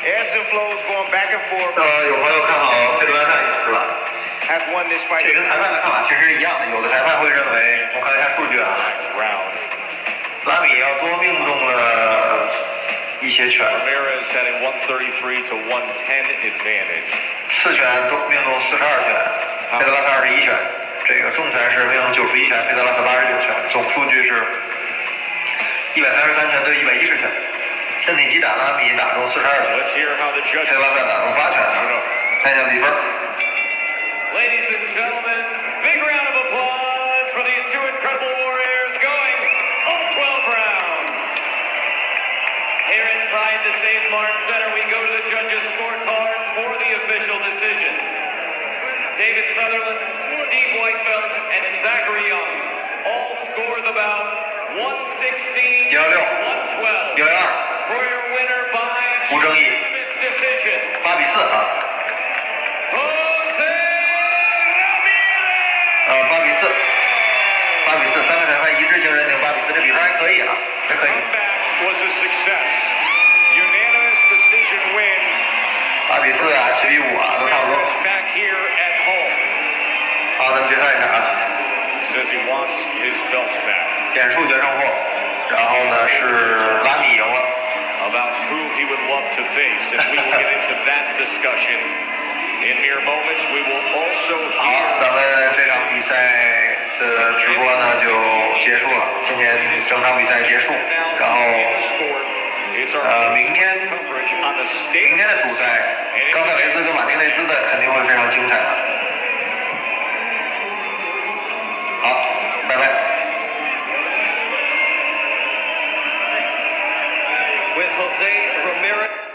Ebbs and flows going back and forth. 有朋友看好佩德拉萨是吧？ Has won this fight. 这跟裁判的看法其实是一样的，有的裁判会认为，我看了一下数据啊， Round. 拉米要多命中了一些拳， Ramirez had a 133 to 110 advantage. 刺拳都命中42拳，佩德拉萨21拳，这个重拳是命中91拳，佩德拉萨89拳，总数据是133拳对110拳，身体击打拉米打中42拳， Let's hear how the 佩 judges. 德拉萨打中8拳，看一下比分。 Ladies and gentlemen, big round of applause for these two incredible warriors going all 12 rounds. Here inside the Save Mart Center, we go to the judges' scorecards for the official decision. David Sutherland, Steve Weisfeld, and Zachary Young all score the bout 116 112. 112 For your winner by 无争议 unanimous decision, 8比4啊， Jose Ramirez. 8比4，8比4，3个裁判一致性认定8比4，这比分还可以啊，还可以。 Comeback was a success. Unanimous decision win. 8比4啊，7比5啊，都差不多。 Back here at home. 好，咱们决赛一下啊， Says he wants his belts back. 点数决胜负，然后呢是拉米赢了。 About who he would love to face, and we will get into that discussion in mere moments. We will also 好， hear 咱们这场比赛的直播呢就结束了，今天整场比赛结束，然后 It's our 明天 coverage on the 明 state. 天的主赛，冈萨雷斯跟马丁内兹的肯定会非常精彩的。好，拜拜。 With Jose Ramirez.